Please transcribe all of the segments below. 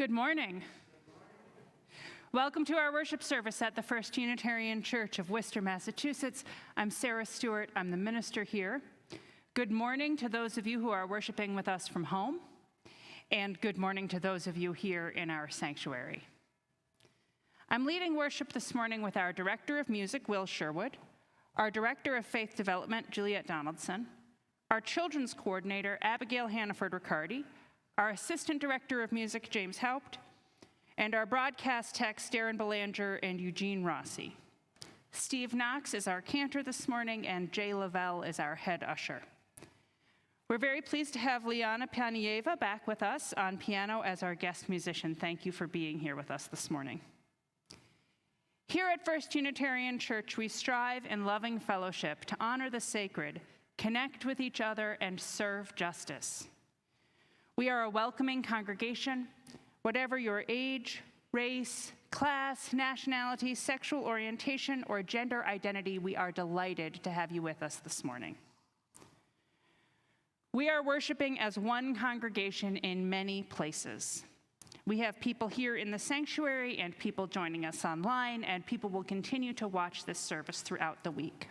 Good morning. Welcome to our worship service at the First Unitarian Church of Worcester, Massachusetts. I'm Sarah Stewart. I'm the minister here. Good morning to those of you who are worshiping with us from home, and good morning to those of you here in our sanctuary. I'm leading worship this morning with our Director of Music, Will Sherwood, our Director of Faith Development, Juliet Donaldson, our Children's Coordinator, Abigail Hannaford-Ricardi, our Assistant Director of Music, James Haupt, and our broadcast techs, Darren Belanger and Eugene Rossi. Steve Knox is our cantor this morning, and Jay Lavelle is our head usher. We're very pleased to have Liana Panieva back with us on piano as our guest musician. Thank you for being here with us this morning. Here at First Unitarian Church, we strive in loving fellowship to honor the sacred, connect with each other, and serve justice. We are a welcoming congregation. Whatever your age, race, class, nationality, sexual orientation, or gender identity, we are delighted to have you with us this morning. We are worshiping as one congregation in many places. We have people here in the sanctuary and people joining us online, and people will continue to watch this service throughout the week.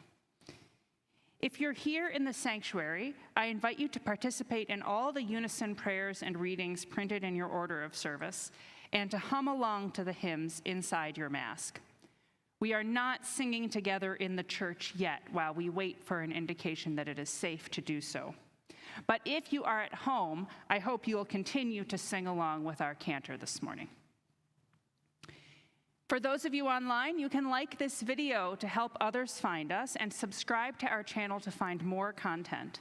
If you're here in the sanctuary, I invite you to participate in all the unison prayers and readings printed in your order of service, and to hum along to the hymns inside your mask. We are not singing together in the church yet while we wait for an indication that it is safe to do so. But if you are at home, I hope you will continue to sing along with our cantor this morning. For those of you online, you can like this video to help others find us and subscribe to our channel to find more content.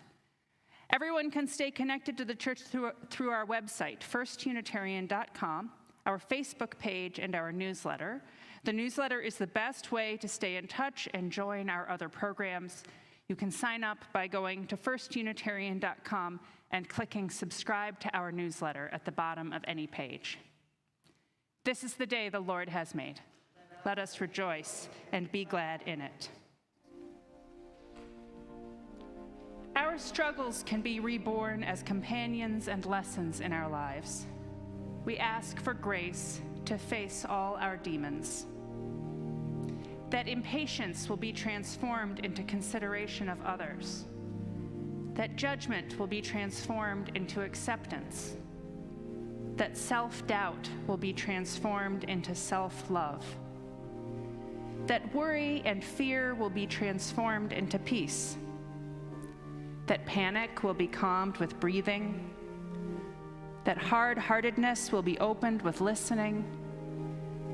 Everyone can stay connected to the church through our website, firstunitarian.com, our Facebook page, and our newsletter. The newsletter is the best way to stay in touch and join our other programs. You can sign up by going to firstunitarian.com and clicking subscribe to our newsletter at the bottom of any page. This is the day the Lord has made. Let us rejoice and be glad in it. Our struggles can be reborn as companions and lessons in our lives. We ask for grace to face all our demons. That impatience will be transformed into consideration of others. That judgment will be transformed into acceptance. That self-doubt will be transformed into self-love. That worry and fear will be transformed into peace. That panic will be calmed with breathing. That hard-heartedness will be opened with listening.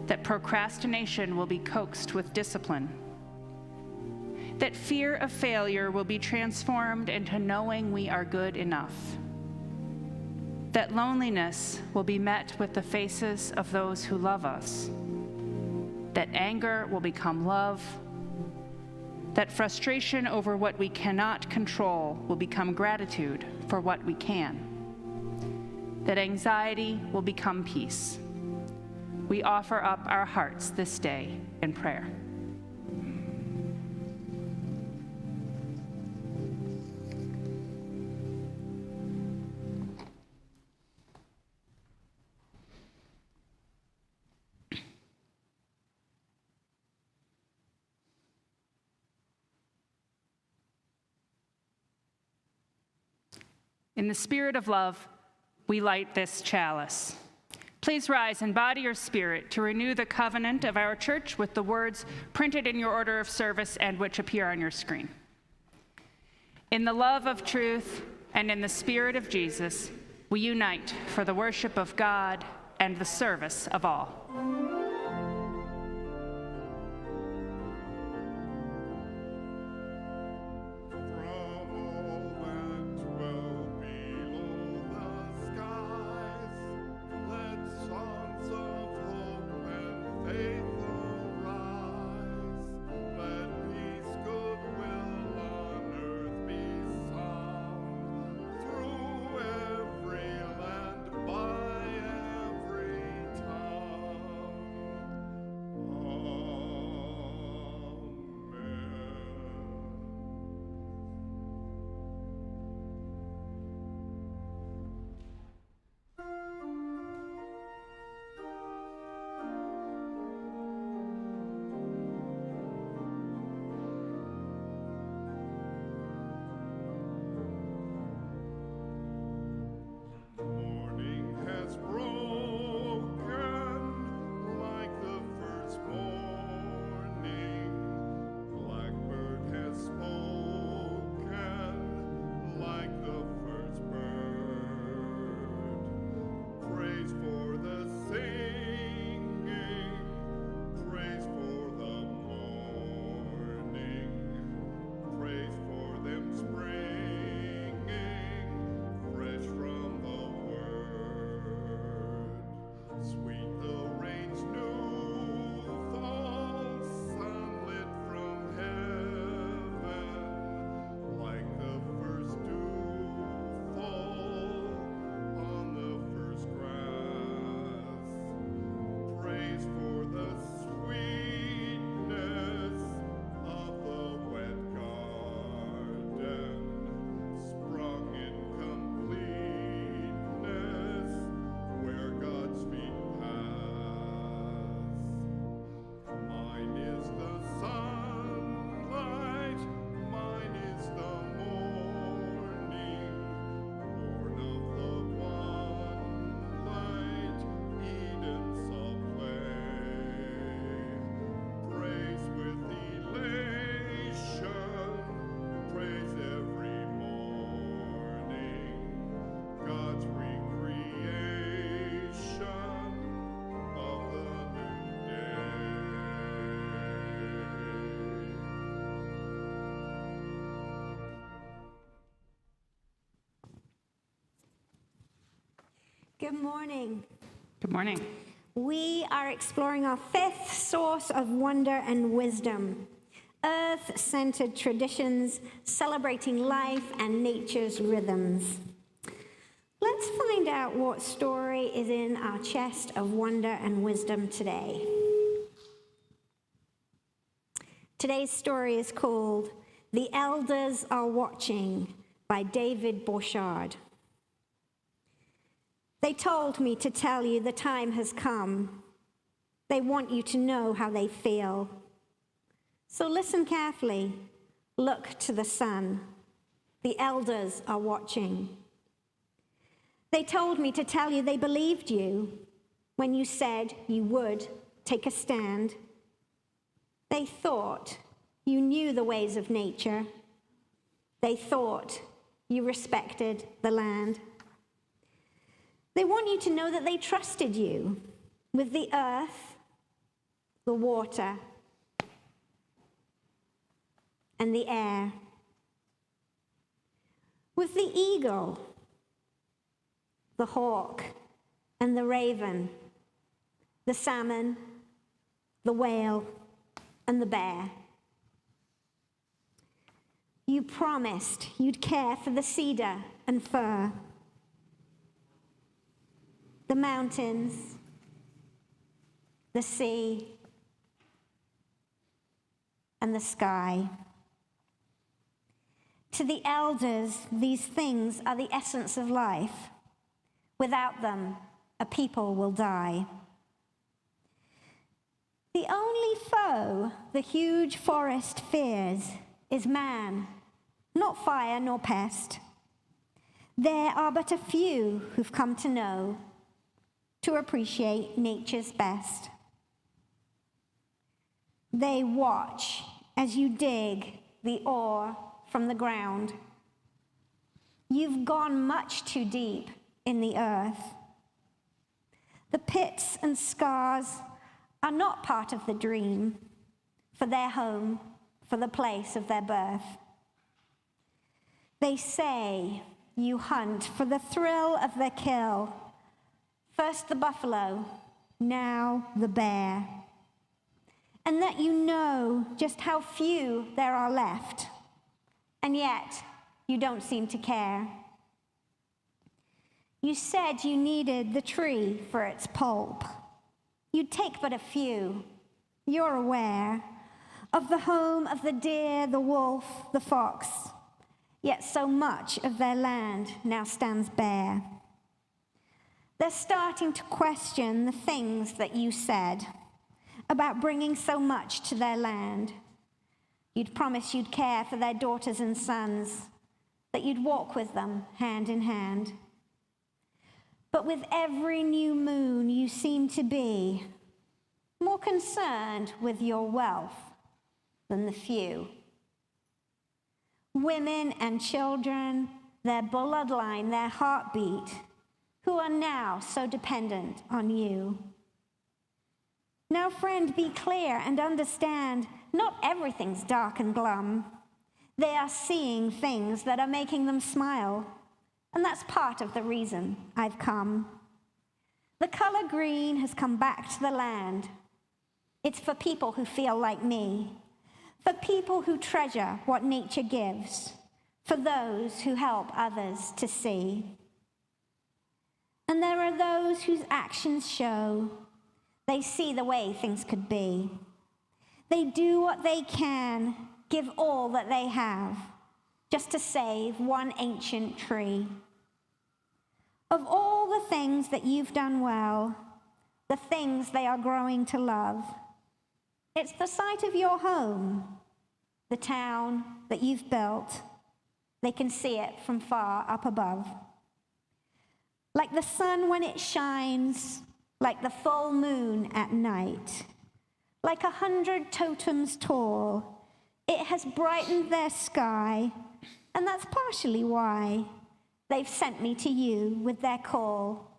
That procrastination will be coaxed with discipline. That fear of failure will be transformed into knowing we are good enough. That loneliness will be met with the faces of those who love us. That anger will become love. That frustration over what we cannot control will become gratitude for what we can. That anxiety will become peace. We offer up our hearts this day in prayer. In the spirit of love, we light this chalice. Please rise in body or spirit to renew the covenant of our church with the words printed in your order of service and which appear on your screen. In the love of truth and in the spirit of Jesus, we unite for the worship of God and the service of all. Every land by every tongue. Good morning. Good morning. We are exploring our fifth source of wonder and wisdom, earth-centered traditions celebrating life and nature's rhythms. Let's find out what story is in our chest of wonder and wisdom today. Today's story is called The Elders Are Watching by David Bourchard. They told me to tell you the time has come. They want you to know how they feel. So listen carefully. Look to the sun. The elders are watching. They told me to tell you they believed you when you said you would take a stand. They thought you knew the ways of nature. They thought you respected the land. They want you to know that they trusted you with the earth, the water, and the air. With the eagle, the hawk, and the raven, the salmon, the whale, and the bear. You promised you'd care for the cedar and fir, the mountains, the sea, and the sky. To the elders, these things are the essence of life. Without them, a people will die. The only foe the huge forest fears is man, not fire nor pest. There are but a few who've come to know, to appreciate nature's best. They watch as you dig the ore from the ground. You've gone much too deep in the earth. The pits and scars are not part of the dream, for their home, for the place of their birth. They say you hunt for the thrill of the kill. First the buffalo, now the bear. And that you know just how few there are left, and yet you don't seem to care. You said you needed the tree for its pulp. You'd take but a few. You're aware of the home of the deer, the wolf, the fox, yet so much of their land now stands bare. They're starting to question the things that you said about bringing so much to their land. You'd promised you'd care for their daughters and sons, that you'd walk with them hand in hand. But with every new moon, you seem to be more concerned with your wealth than the few. Women and children, their bloodline, their heartbeat, who are now so dependent on you. Now, friend, be clear and understand, not everything's dark and glum. They are seeing things that are making them smile, and that's part of the reason I've come. The color green has come back to the land. It's for people who feel like me, for people who treasure what nature gives, for those who help others to see. And there are those whose actions show they see the way things could be. They do what they can, give all that they have, just to save one ancient tree. Of all the things that you've done well, the things they are growing to love, it's the sight of your home, the town that you've built. They can see it from far up above. Like the sun when it shines, like the full moon at night, like 100 totems tall, it has brightened their sky, and that's partially why they've sent me to you with their call.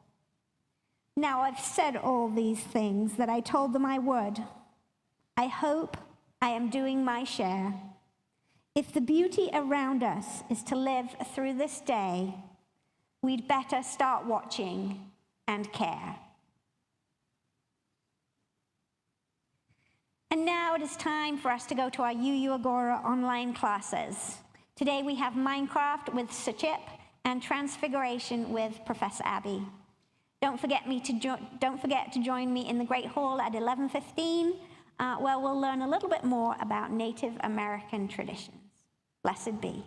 Now I've said all these things that I told them I would. I hope I am doing my share. If the beauty around us is to live through this day, we'd better start watching and care. And now it is time for us to go to our UU Agora online classes. Today we have Minecraft with Sir Chip and Transfiguration with Professor Abby. Don't forget to join me in the Great Hall at 11:15, where we'll learn a little bit more about Native American traditions. Blessed be.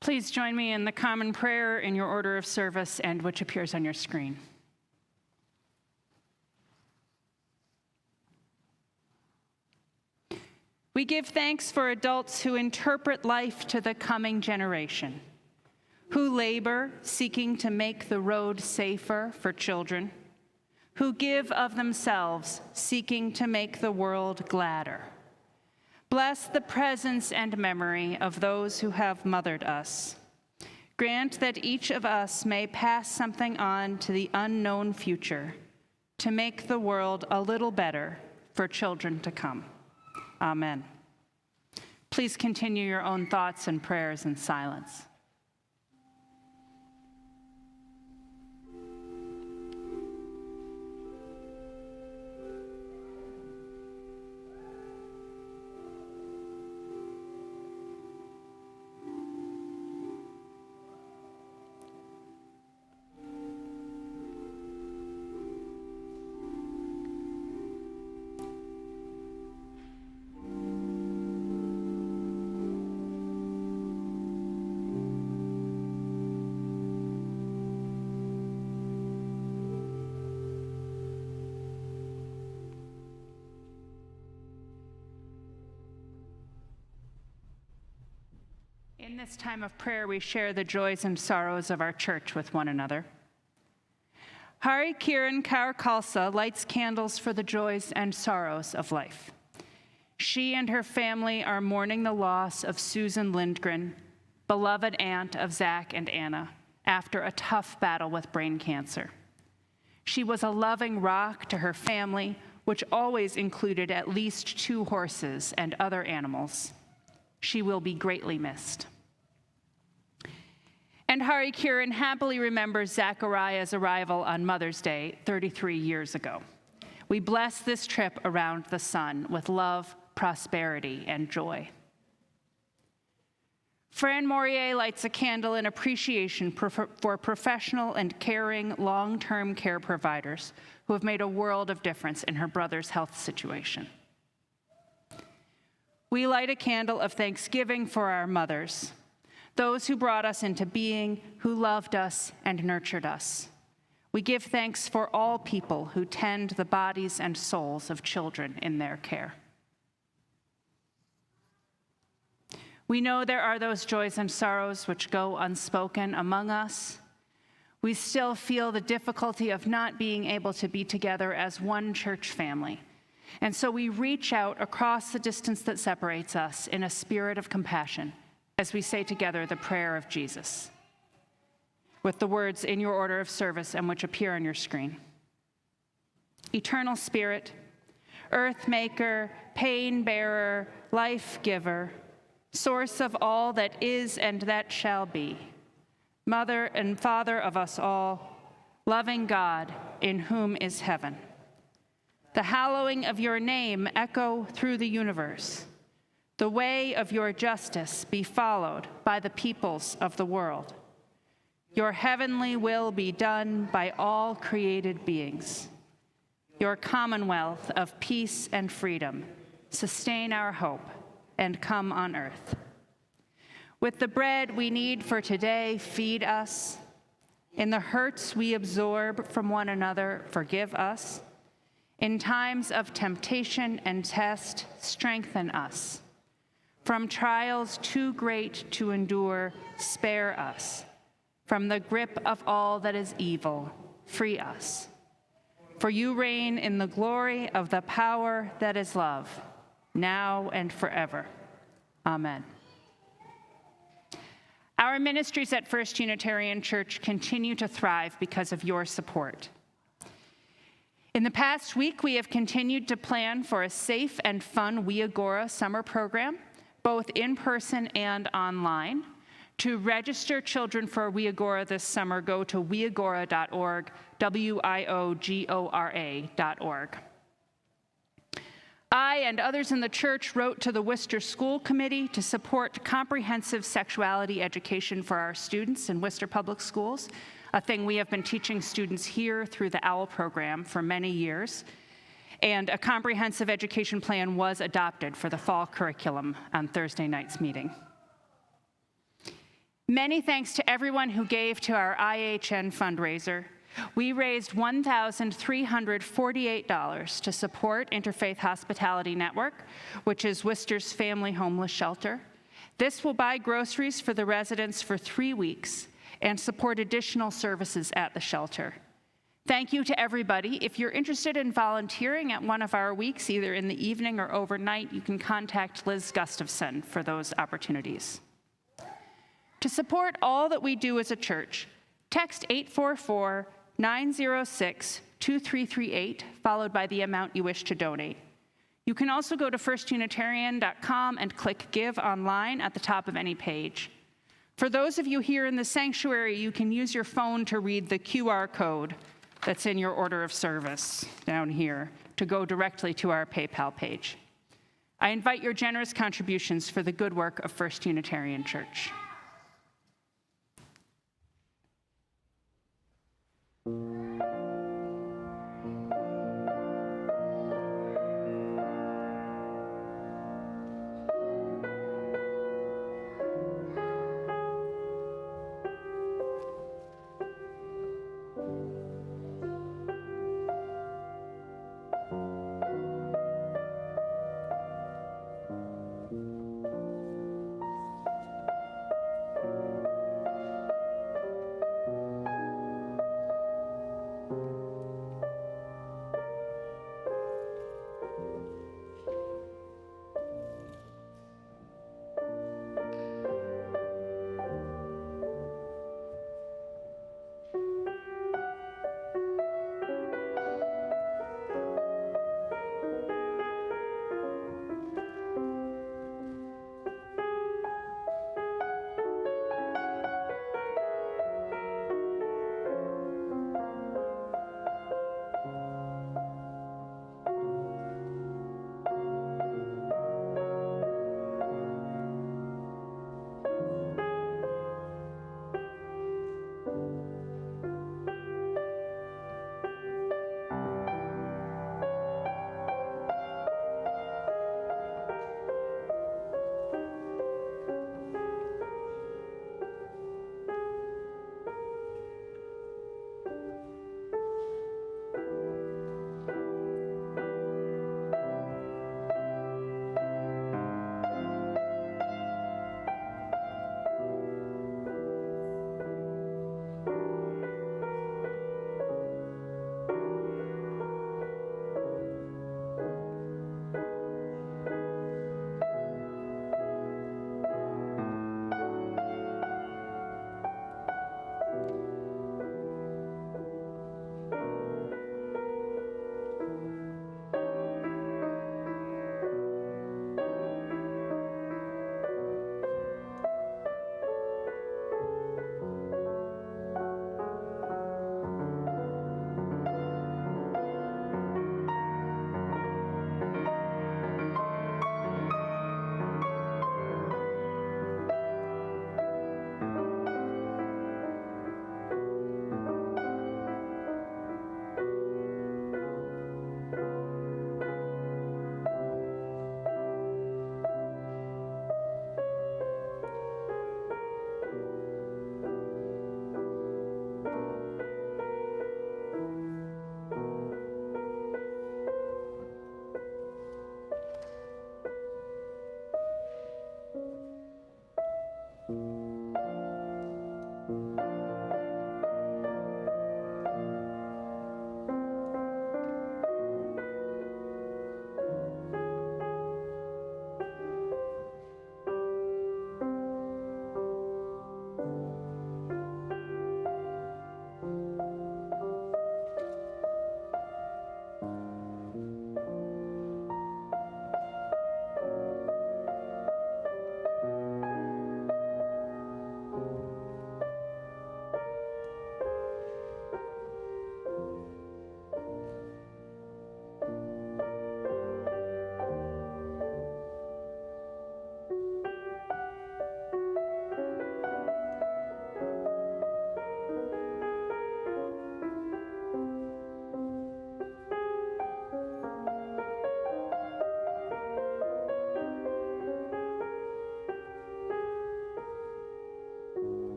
Please join me in the common prayer in your order of service and which appears on your screen. We give thanks for adults who interpret life to the coming generation, who labor seeking to make the road safer for children, who give of themselves seeking to make the world gladder. Bless the presence and memory of those who have mothered us. Grant that each of us may pass something on to the unknown future to make the world a little better for children to come. Amen. Please continue your own thoughts and prayers in silence. In this time of prayer, we share the joys and sorrows of our church with one another. Hari Kiran Kaur Khalsa lights candles for the joys and sorrows of life. She and her family are mourning the loss of Susan Lindgren, beloved aunt of Zach and Anna, after a tough battle with brain cancer. She was a loving rock to her family, which always included at least 2 horses and other animals. She will be greatly missed. And Hari Kiran happily remembers Zachariah's arrival on Mother's Day 33 years ago. We bless this trip around the sun with love, prosperity, and joy. Fran Morier lights a candle in appreciation for professional and caring long-term care providers who have made a world of difference in her brother's health situation. We light a candle of thanksgiving for our mothers, those who brought us into being, who loved us and nurtured us. We give thanks for all people who tend the bodies and souls of children in their care. We know there are those joys and sorrows which go unspoken among us. We still feel the difficulty of not being able to be together as one church family. And so we reach out across the distance that separates us in a spirit of compassion as we say together the prayer of Jesus, with the words in your order of service and which appear on your screen. Eternal Spirit, earth maker, pain bearer, life giver, source of all that is and that shall be, Mother and Father of us all, loving God, in whom is heaven. The hallowing of your name echo through the universe. The way of your justice be followed by the peoples of the world. Your heavenly will be done by all created beings. Your commonwealth of peace and freedom sustain our hope and come on earth. With the bread we need for today, feed us. In the hurts we absorb from one another, forgive us. In times of temptation and test, strengthen us. From trials too great to endure, spare us. From the grip of all that is evil, free us. For you reign in the glory of the power that is love, now and forever. Amen. Our ministries at First Unitarian Church continue to thrive because of your support. In the past week, we have continued to plan for a safe and fun We Agora summer program, both in person and online. To register children for We Agora this summer, go to weagora.org, WIOGORA.org. I and others in the church wrote to the Worcester School Committee to support comprehensive sexuality education for our students in Worcester Public Schools, a thing we have been teaching students here through the OWL program for many years. And a comprehensive education plan was adopted for the fall curriculum on Thursday night's meeting. Many thanks to everyone who gave to our IHN fundraiser. We raised $1,348 to support Interfaith Hospitality Network, which is Worcester's family homeless shelter. This will buy groceries for the residents for 3 weeks and support additional services at the shelter. Thank you to everybody. If you're interested in volunteering at one of our weeks, either in the evening or overnight, you can contact Liz Gustafson for those opportunities. To support all that we do as a church, text 844-906-2338, followed by the amount you wish to donate. You can also go to firstunitarian.com and click Give online at the top of any page. For those of you here in the sanctuary, you can use your phone to read the QR code that's in your order of service down here to go directly to our PayPal page. I invite your generous contributions for the good work of First Unitarian Church.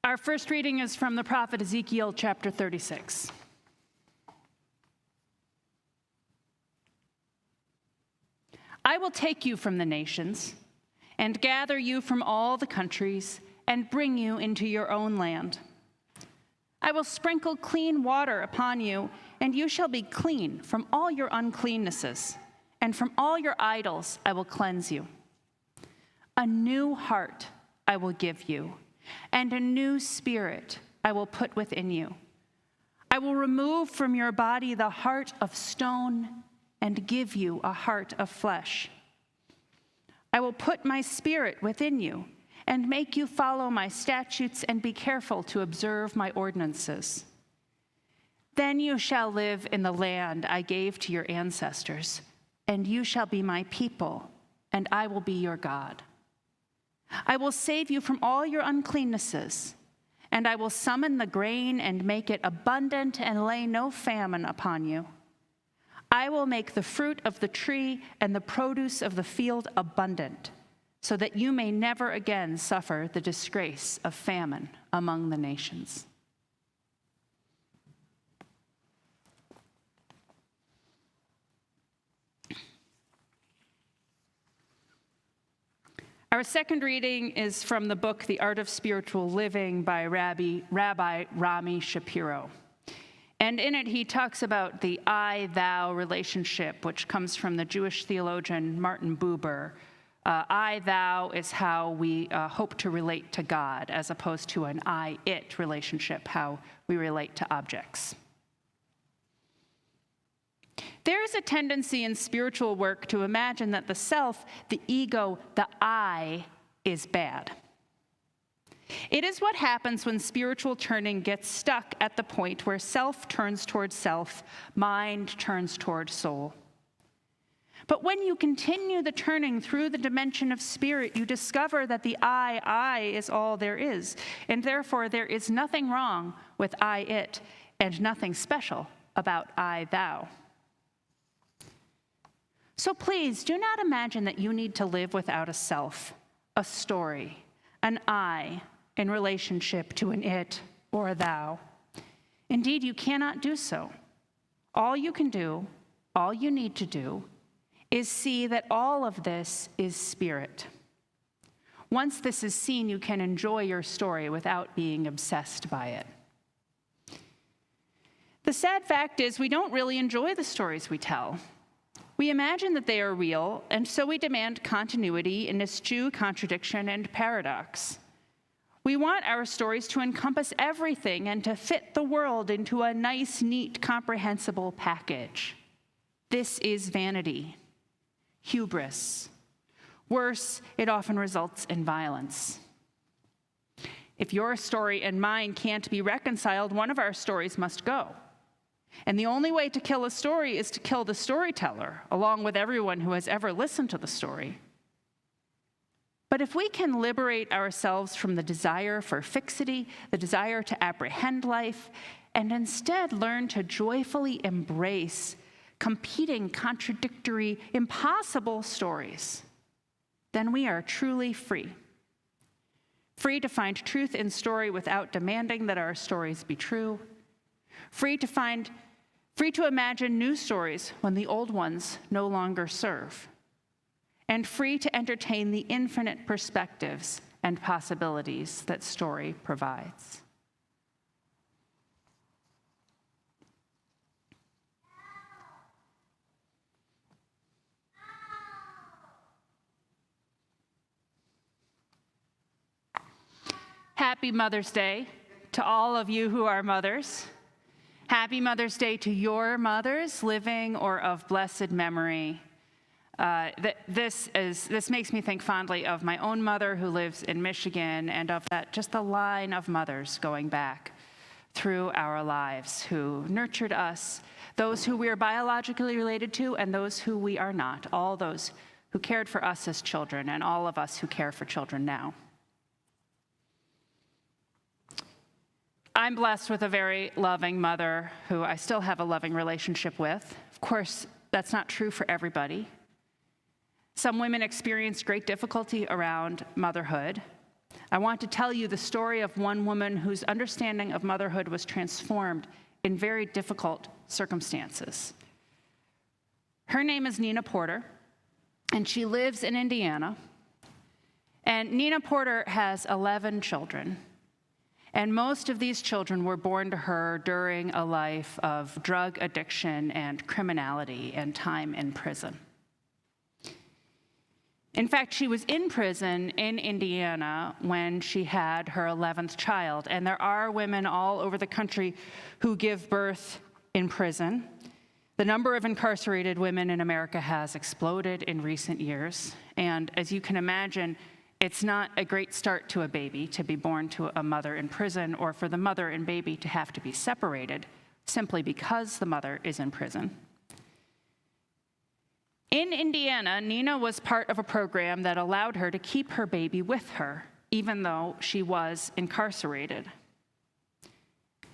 Our first reading is from the prophet Ezekiel, chapter 36. I will take you from the nations and gather you from all the countries and bring you into your own land. I will sprinkle clean water upon you, and you shall be clean from all your uncleannesses, and from all your idols I will cleanse you. A new heart I will give you, and a new spirit I will put within you. I will remove from your body the heart of stone and give you a heart of flesh. I will put my spirit within you and make you follow my statutes and be careful to observe my ordinances. Then you shall live in the land I gave to your ancestors, and you shall be my people, and I will be your God. I will save you from all your uncleannesses, and I will summon the grain and make it abundant and lay no famine upon you. I will make the fruit of the tree and the produce of the field abundant, so that you may never again suffer the disgrace of famine among the nations. Our second reading is from the book, The Art of Spiritual Living by Rabbi Rami Shapiro. And in it, he talks about the I-thou relationship, which comes from the Jewish theologian Martin Buber. I-thou is how we hope to relate to God, as opposed to an I-it relationship, how we relate to objects. There is a tendency in spiritual work to imagine that the self, the ego, the I is bad. It is what happens when spiritual turning gets stuck at the point where self turns toward self, mind turns toward soul. But when you continue the turning through the dimension of spirit, you discover that the I is all there is, and therefore there is nothing wrong with I-it, and nothing special about I-thou. So please, do not imagine that you need to live without a self, a story, an I in relationship to an it or a thou. Indeed, you cannot do so. All you can do, all you need to do, is see that all of this is spirit. Once this is seen, you can enjoy your story without being obsessed by it. The sad fact is we don't really enjoy the stories we tell. We imagine that they are real, and so we demand continuity and eschew contradiction and paradox. We want our stories to encompass everything and to fit the world into a nice, neat, comprehensible package. This is vanity, hubris. Worse, it often results in violence. If your story and mine can't be reconciled, one of our stories must go. And the only way to kill a story is to kill the storyteller, along with everyone who has ever listened to the story. But if we can liberate ourselves from the desire for fixity, the desire to apprehend life, and instead learn to joyfully embrace competing, contradictory, impossible stories, then we are truly free. Free to find truth in story without demanding that our stories be true. Free to imagine new stories when the old ones no longer serve. And free to entertain the infinite perspectives and possibilities that story provides. Happy Mother's Day to all of you who are mothers. Happy Mother's Day to your mothers, living or of blessed memory. This makes me think fondly of my own mother who lives in Michigan, and of that just the line of mothers going back through our lives who nurtured us, those who we are biologically related to and those who we are not, all those who cared for us as children and all of us who care for children now. I'm blessed with a very loving mother who I still have a loving relationship with. Of course, that's not true for everybody. Some women experience great difficulty around motherhood. I want to tell you the story of one woman whose understanding of motherhood was transformed in very difficult circumstances. Her name is Nina Porter, and she lives in Indiana. And Nina Porter has 11 children, and most of these children were born to her during a life of drug addiction and criminality and time in prison. In fact, she was in prison in Indiana when she had her 11th child, and there are women all over the country who give birth in prison. The number of incarcerated women in America has exploded in recent years, and as you can imagine, it's not a great start to a baby to be born to a mother in prison, or for the mother and baby to have to be separated simply because the mother is in prison. In Indiana, Nina was part of a program that allowed her to keep her baby with her, even though she was incarcerated.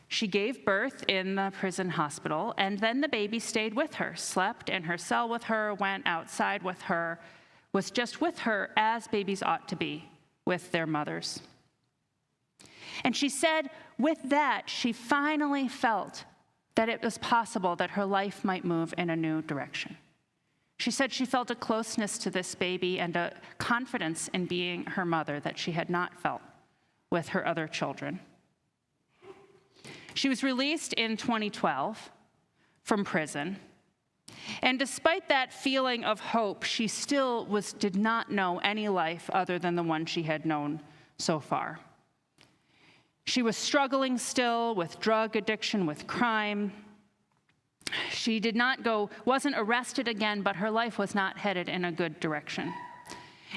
She gave birth in the prison hospital, and then the baby stayed with her, slept in her cell with her, went outside with her, was just with her as babies ought to be with their mothers. And she said with that, she finally felt that it was possible that her life might move in a new direction. She said she felt a closeness to this baby and a confidence in being her mother that she had not felt with her other children. She was released in 2012 from prison, and despite that feeling of hope, she still did not know any life other than the one she had known so far. She was struggling still with drug addiction, with crime. She wasn't arrested again, but her life was not headed in a good direction.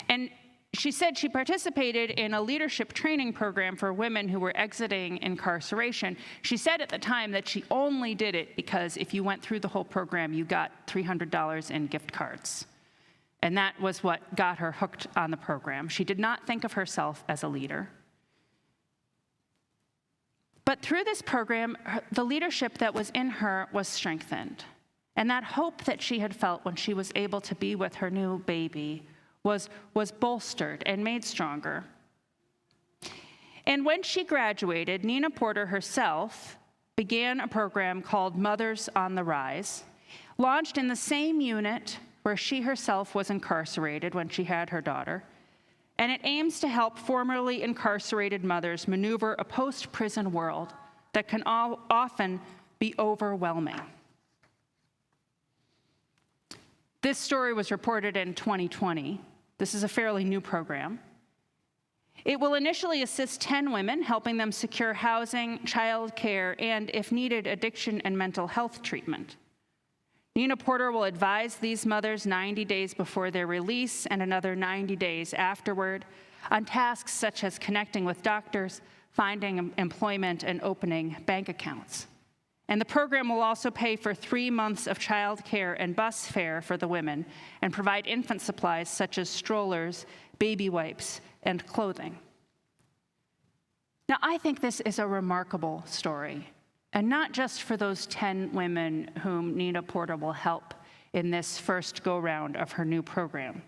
And she said she participated in a leadership training program for women who were exiting incarceration. She said at the time that she only did it because if you went through the whole program, you got $300 in gift cards. And that was what got her hooked on the program. She did not think of herself as a leader. But through this program, the leadership that was in her was strengthened. And that hope that she had felt when she was able to be with her new baby was bolstered and made stronger. And when she graduated, Nina Porter herself began a program called Mothers on the Rise, launched in the same unit where she herself was incarcerated when she had her daughter. And it aims to help formerly incarcerated mothers maneuver a post-prison world that can often be overwhelming. This story was reported in 2020. This is a fairly new program. It will initially assist 10 women, helping them secure housing, child care, and, if needed, addiction and mental health treatment. Nina Porter will advise these mothers 90 days before their release and another 90 days afterward on tasks such as connecting with doctors, finding employment, and opening bank accounts. And the program will also pay for 3 months of child care and bus fare for the women and provide infant supplies such as strollers, baby wipes, and clothing. Now, I think this is a remarkable story. And not just for those 10 women whom Nina Porter will help in this first go-round of her new program,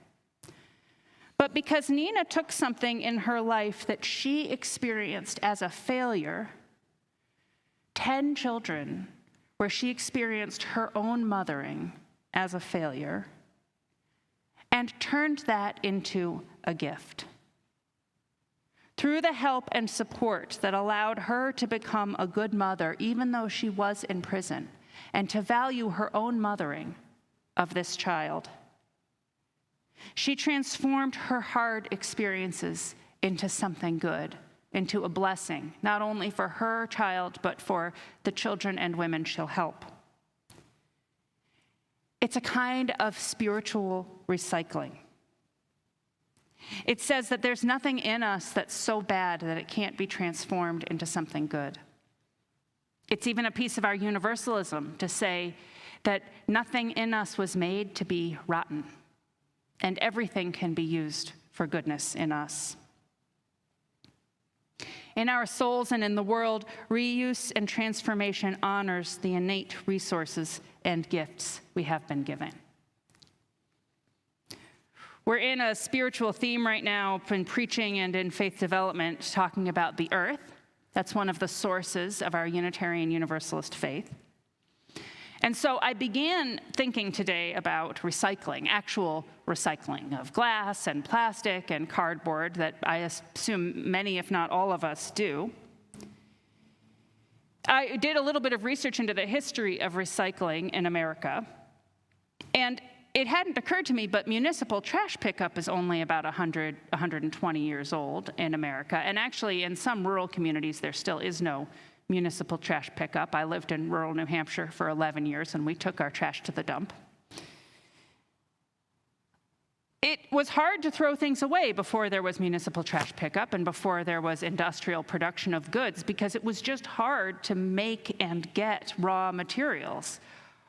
but because Nina took something in her life that she experienced as a failure, 10 children, where she experienced her own mothering as a failure, and turned that into a gift. Through the help and support that allowed her to become a good mother, even though she was in prison, and to value her own mothering of this child. She transformed her hard experiences into something good, into a blessing, not only for her child, but for the children and women she'll help. It's a kind of spiritual recycling. It says that there's nothing in us that's so bad that it can't be transformed into something good. It's even a piece of our universalism to say that nothing in us was made to be rotten, and everything can be used for goodness in us. In our souls and in the world, reuse and transformation honors the innate resources and gifts we have been given. We're in a spiritual theme right now in preaching and in faith development, talking about the earth. That's one of the sources of our Unitarian Universalist faith. And so I began thinking today about recycling, actual recycling of glass and plastic and cardboard that I assume many, if not all of us, do. I did a little bit of research into the history of recycling in America, and it hadn't occurred to me, but municipal trash pickup is only about 120 years old in America, and actually in some rural communities there still is no municipal trash pickup. I lived in rural New Hampshire for 11 years, and we took our trash to the dump. It was hard to throw things away before there was municipal trash pickup and before there was industrial production of goods, because it was just hard to make and get raw materials.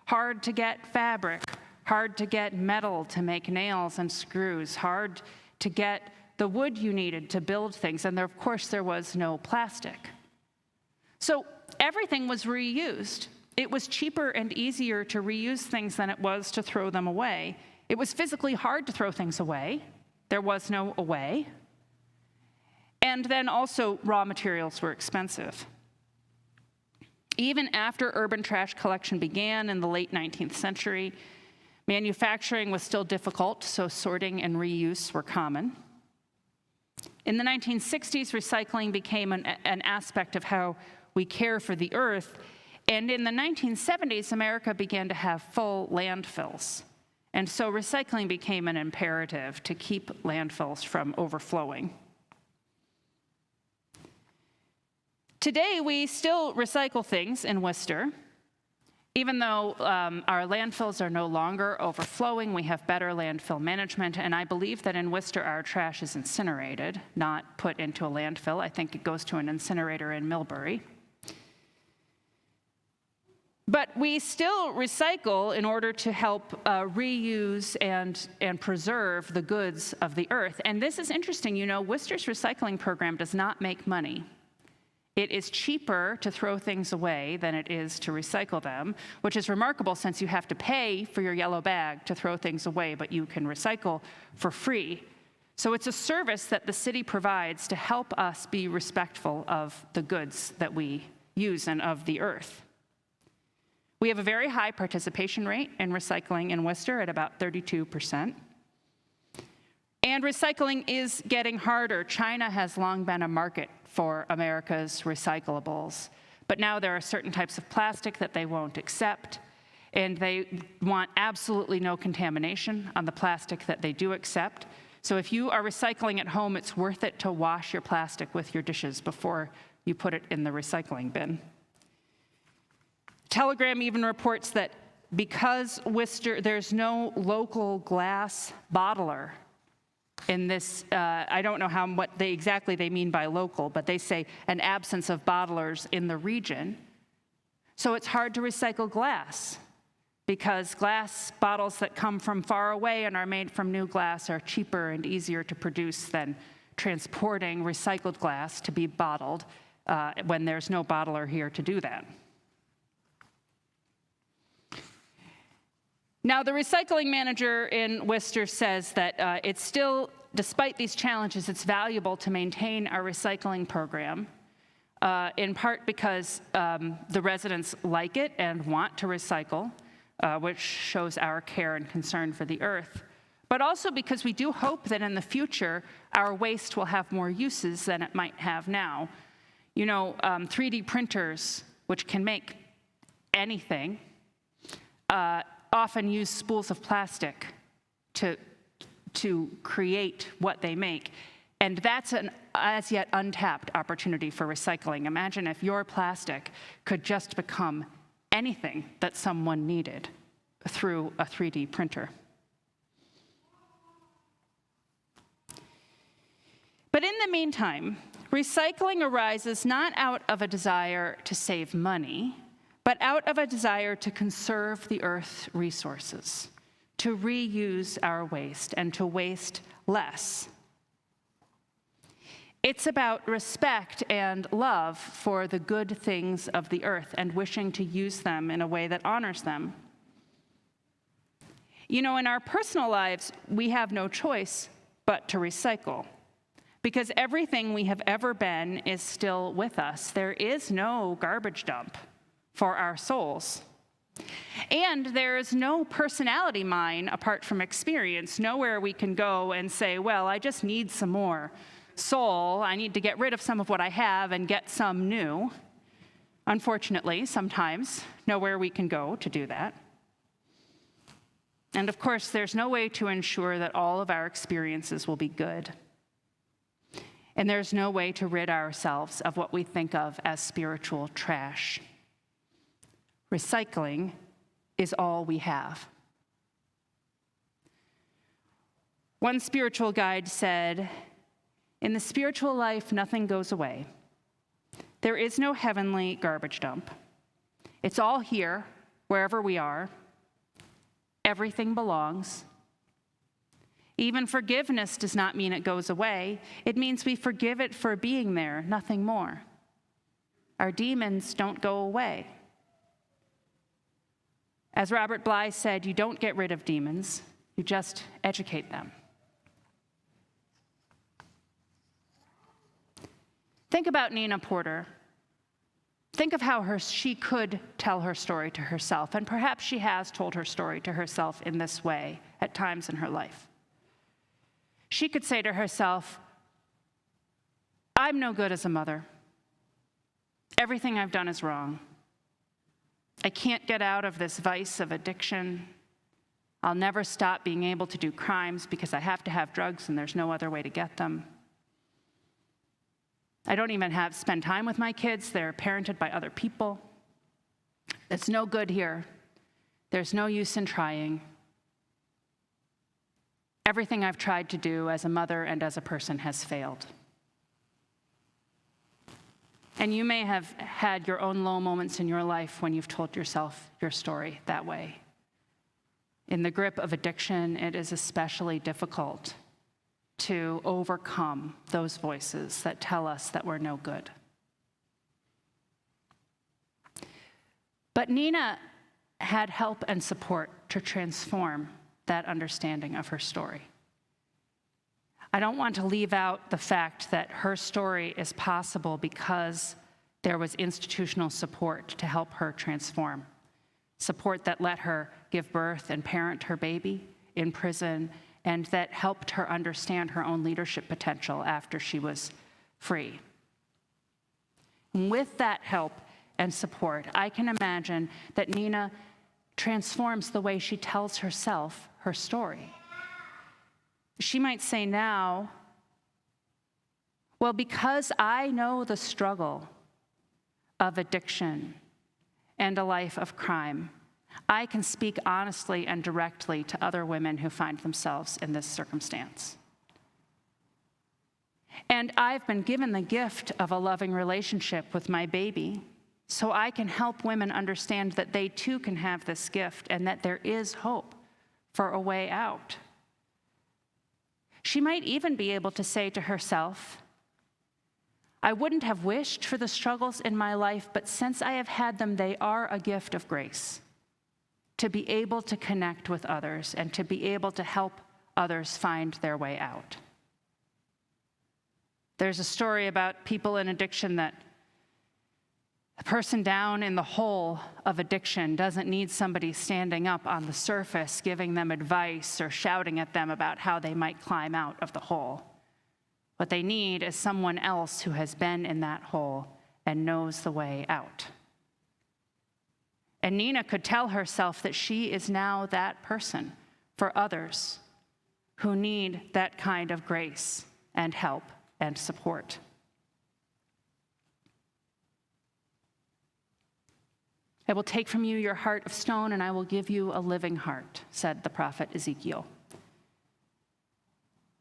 Hard to get fabric, hard to get metal to make nails and screws, hard to get the wood you needed to build things, and of course there was no plastic. So everything was reused. It was cheaper and easier to reuse things than it was to throw them away. It was physically hard to throw things away. There was no away. And then also raw materials were expensive. Even after urban trash collection began in the late 19th century, manufacturing was still difficult, so sorting and reuse were common. In the 1960s, recycling became an aspect of how we care for the earth, and in the 1970s, America began to have full landfills. And so recycling became an imperative to keep landfills from overflowing. Today, we still recycle things in Worcester. Even though our landfills are no longer overflowing, we have better landfill management, and I believe that in Worcester our trash is incinerated, not put into a landfill. I think it goes to an incinerator in Millbury. But we still recycle in order to help reuse and preserve the goods of the earth. And this is interesting. You know, Worcester's recycling program does not make money. It is cheaper to throw things away than it is to recycle them, which is remarkable since you have to pay for your yellow bag to throw things away, but you can recycle for free. So it's a service that the city provides to help us be respectful of the goods that we use and of the earth. We have a very high participation rate in recycling in Worcester at about 32%. And recycling is getting harder. China has long been a market for America's recyclables, but now there are certain types of plastic that they won't accept, and they want absolutely no contamination on the plastic that they do accept. So if you are recycling at home, it's worth it to wash your plastic with your dishes before you put it in the recycling bin. Telegram even reports that because Worcester, there's no local glass bottler in this, I don't know what exactly they mean by local, but they say an absence of bottlers in the region. So it's hard to recycle glass because glass bottles that come from far away and are made from new glass are cheaper and easier to produce than transporting recycled glass to be bottled when there's no bottler here to do that. Now, the recycling manager in Worcester says that it's still, despite these challenges, it's valuable to maintain our recycling program, in part because the residents like it and want to recycle, which shows our care and concern for the earth, but also because we do hope that in the future, our waste will have more uses than it might have now. You know, 3D printers, which can make anything, often use spools of plastic to create what they make. And that's an as yet untapped opportunity for recycling. Imagine if your plastic could just become anything that someone needed through a 3D printer. But in the meantime, recycling arises not out of a desire to save money, but out of a desire to conserve the earth's resources, to reuse our waste, and to waste less. It's about respect and love for the good things of the earth and wishing to use them in a way that honors them. You know, in our personal lives, we have no choice but to recycle, because everything we have ever been is still with us. There is no garbage dump for our souls. And there is no personality mine apart from experience, nowhere we can go and say, well, I just need some more soul. I need to get rid of some of what I have and get some new. Unfortunately, sometimes, nowhere we can go to do that. And of course, there's no way to ensure that all of our experiences will be good. And there's no way to rid ourselves of what we think of as spiritual trash. Recycling is all we have. One spiritual guide said, "In the spiritual life, nothing goes away. There is no heavenly garbage dump. It's all here, wherever we are. Everything belongs. Even forgiveness does not mean it goes away. It means we forgive it for being there, nothing more. Our demons don't go away." As Robert Bly said, you don't get rid of demons, you just educate them. Think about Nina Porter. Think of how she could tell her story to herself, and perhaps she has told her story to herself in this way at times in her life. She could say to herself, I'm no good as a mother. Everything I've done is wrong. I can't get out of this vice of addiction. I'll never stop being able to do crimes because I have to have drugs and there's no other way to get them. I don't even spend time with my kids. They're parented by other people. It's no good here. There's no use in trying. Everything I've tried to do as a mother and as a person has failed. And you may have had your own low moments in your life when you've told yourself your story that way. In the grip of addiction, it is especially difficult to overcome those voices that tell us that we're no good. But Nina had help and support to transform that understanding of her story. I don't want to leave out the fact that her story is possible because there was institutional support to help her transform. Support that let her give birth and parent her baby in prison, and that helped her understand her own leadership potential after she was free. And with that help and support, I can imagine that Nina transforms the way she tells herself her story. She might say now, well, because I know the struggle of addiction and a life of crime, I can speak honestly and directly to other women who find themselves in this circumstance. And I've been given the gift of a loving relationship with my baby, so I can help women understand that they too can have this gift and that there is hope for a way out. She might even be able to say to herself, I wouldn't have wished for the struggles in my life, but since I have had them, they are a gift of grace. To be able to connect with others and to be able to help others find their way out. There's a story about people in addiction that a person down in the hole of addiction doesn't need somebody standing up on the surface giving them advice or shouting at them about how they might climb out of the hole. What they need is someone else who has been in that hole and knows the way out. And Nina could tell herself that she is now that person for others who need that kind of grace and help and support. I will take from you your heart of stone, and I will give you a living heart, said the prophet Ezekiel.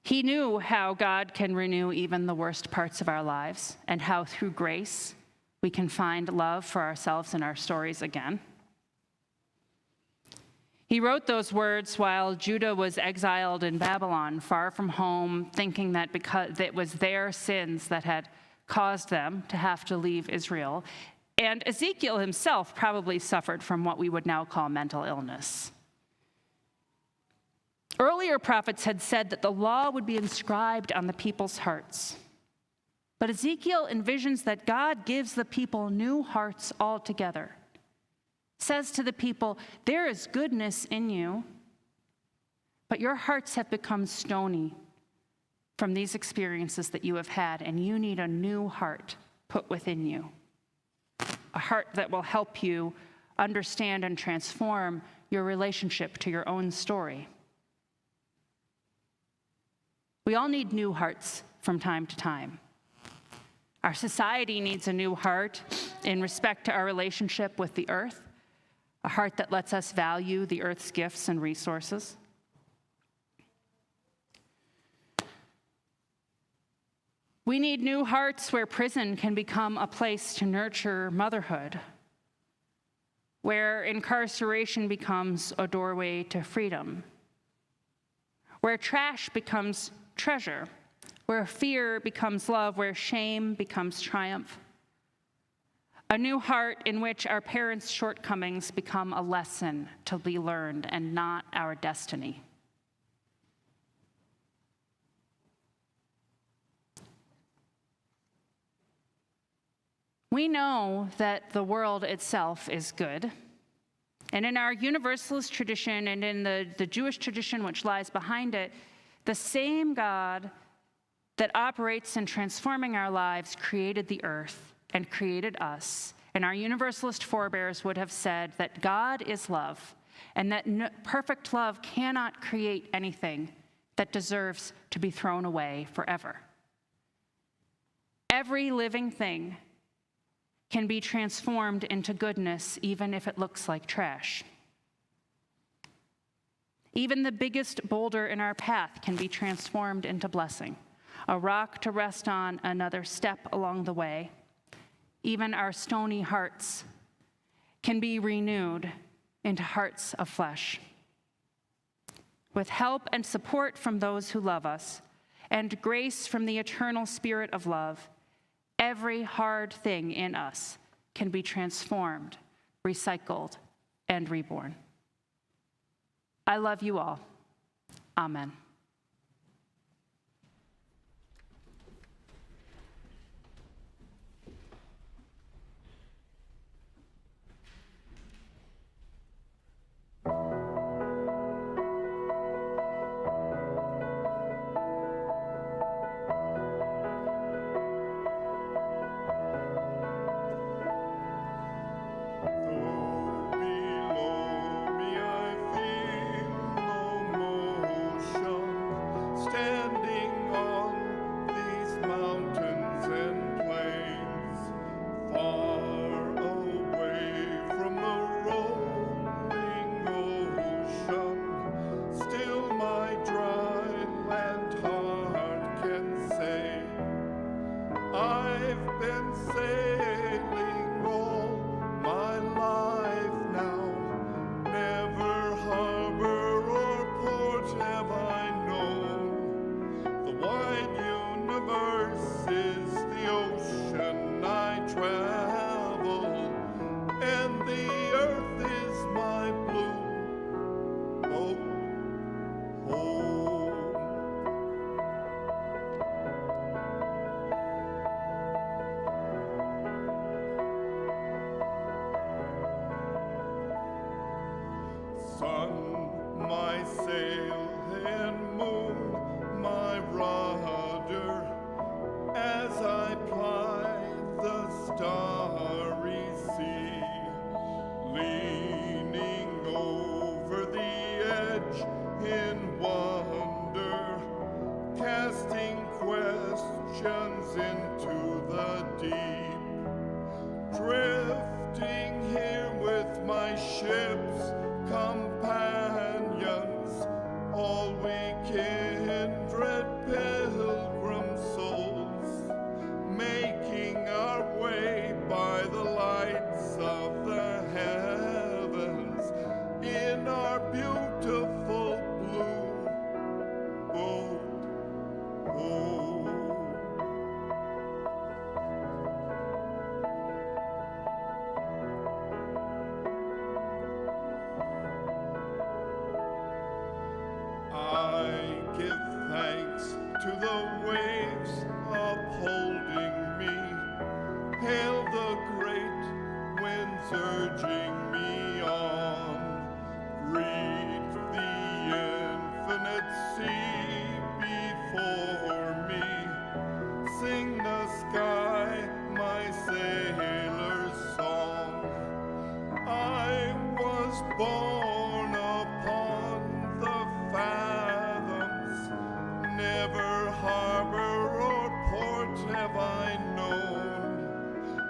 He knew how God can renew even the worst parts of our lives, and how through grace we can find love for ourselves and our stories again. He wrote those words while Judah was exiled in Babylon, far from home, thinking that because it was their sins that had caused them to have to leave Israel. And Ezekiel himself probably suffered from what we would now call mental illness. Earlier prophets had said that the law would be inscribed on the people's hearts. But Ezekiel envisions that God gives the people new hearts altogether. Says to the people, there is goodness in you, but your hearts have become stony from these experiences that you have had, and you need a new heart put within you. A heart that will help you understand and transform your relationship to your own story. We all need new hearts from time to time. Our society needs a new heart in respect to our relationship with the earth, a heart that lets us value the earth's gifts and resources. We need new hearts where prison can become a place to nurture motherhood, where incarceration becomes a doorway to freedom, where trash becomes treasure, where fear becomes love, where shame becomes triumph. A new heart in which our parents' shortcomings become a lesson to be learned and not our destiny. We know that the world itself is good. And in our Universalist tradition and in the Jewish tradition which lies behind it, the same God that operates in transforming our lives created the earth and created us. And our Universalist forebears would have said that God is love, and that perfect love cannot create anything that deserves to be thrown away forever. Every living thing can be transformed into goodness, even if it looks like trash. Even the biggest boulder in our path can be transformed into blessing, a rock to rest on, another step along the way. Even our stony hearts can be renewed into hearts of flesh. With help and support from those who love us, and grace from the eternal Spirit of love, every hard thing in us can be transformed, recycled, and reborn. I love you all. Amen. the great winds urging me on. Greet the infinite sea before me. Sing the sky my sailor's song. I was born upon the fathoms, never harbor or port have I known.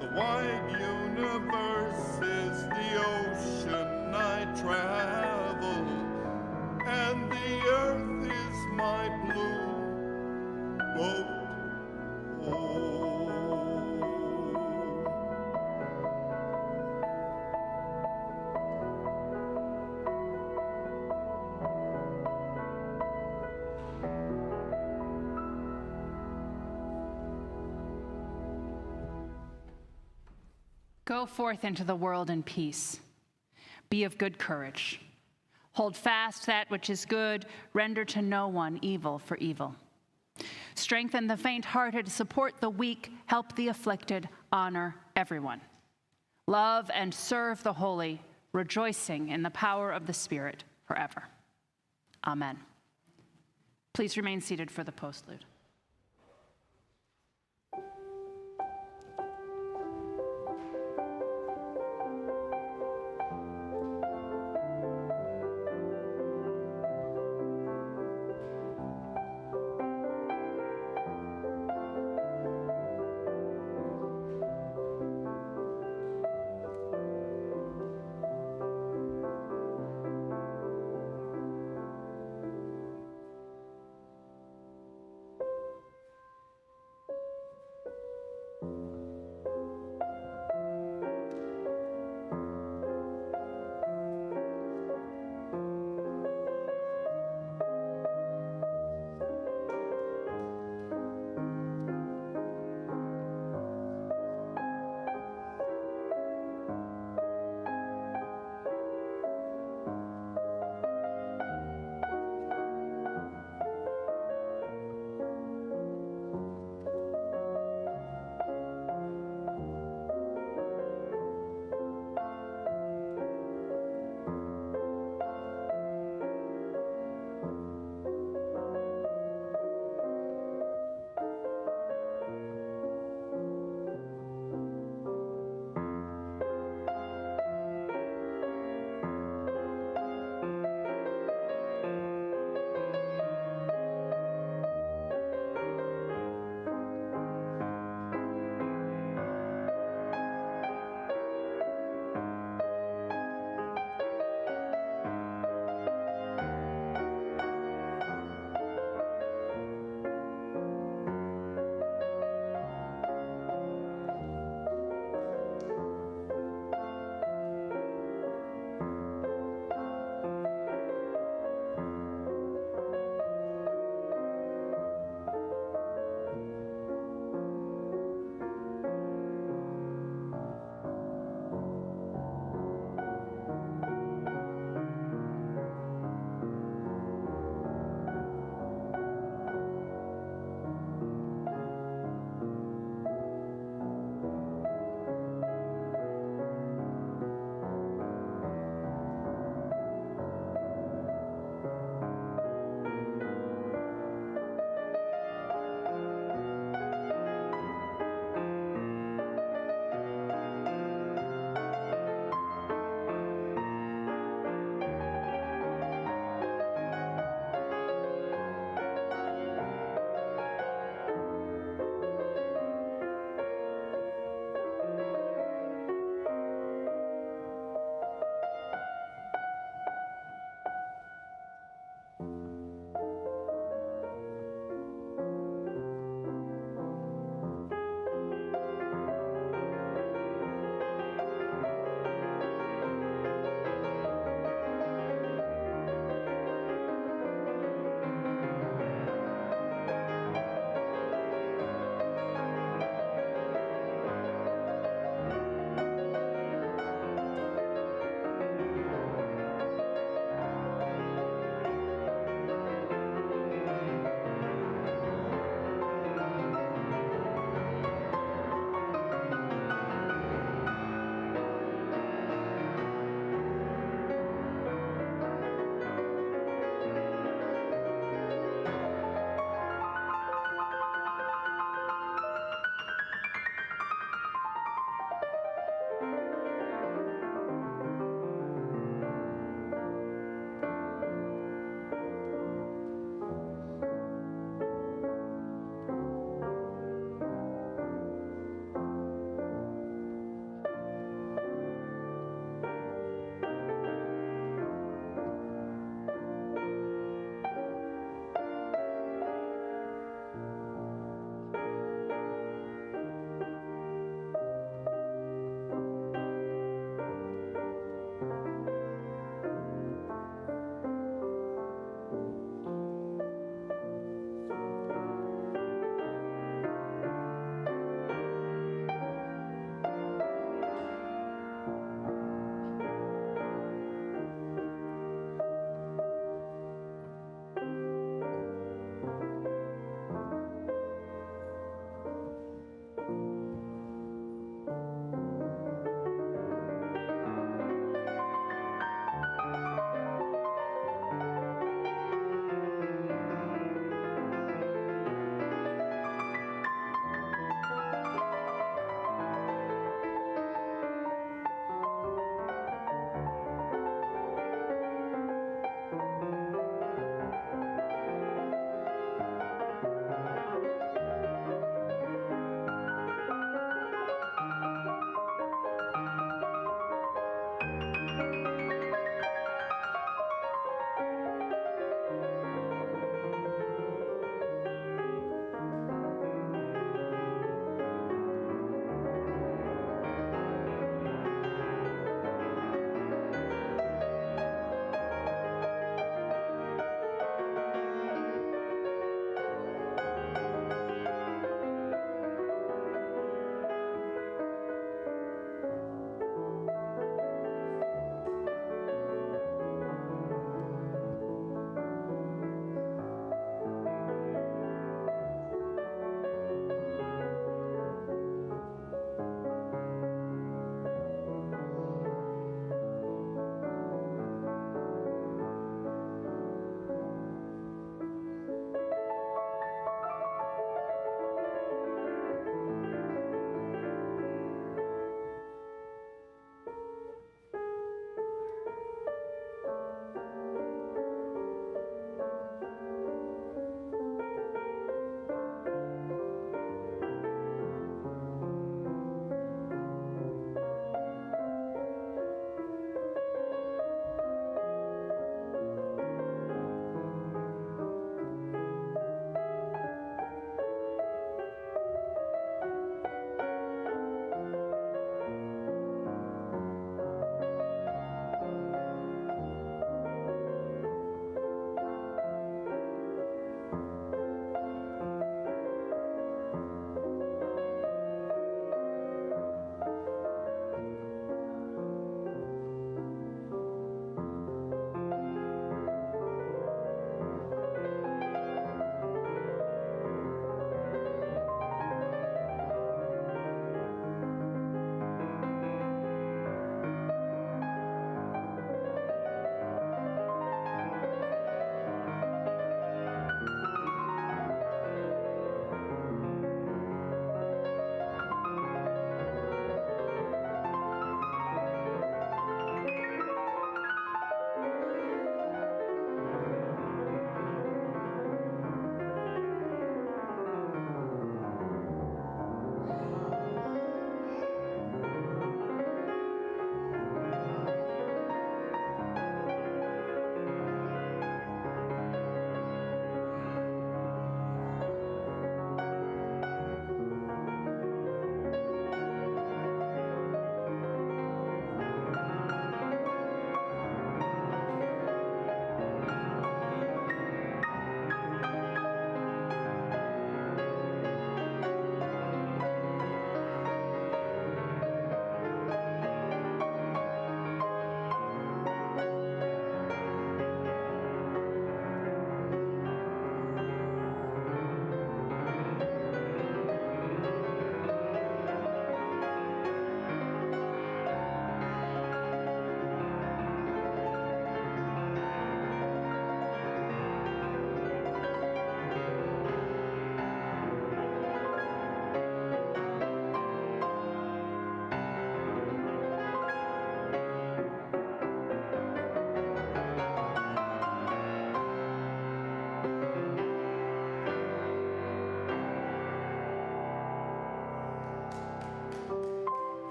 The wide universe is the ocean I travel, and the earth is my blue boat home. Go forth into the world in peace. Be of good courage. Hold fast that which is good. Render to no one evil for evil. Strengthen the faint-hearted. Support the weak. Help the afflicted. Honor everyone. Love and serve the holy, rejoicing in the power of the Spirit forever. Amen. Please remain seated for the postlude.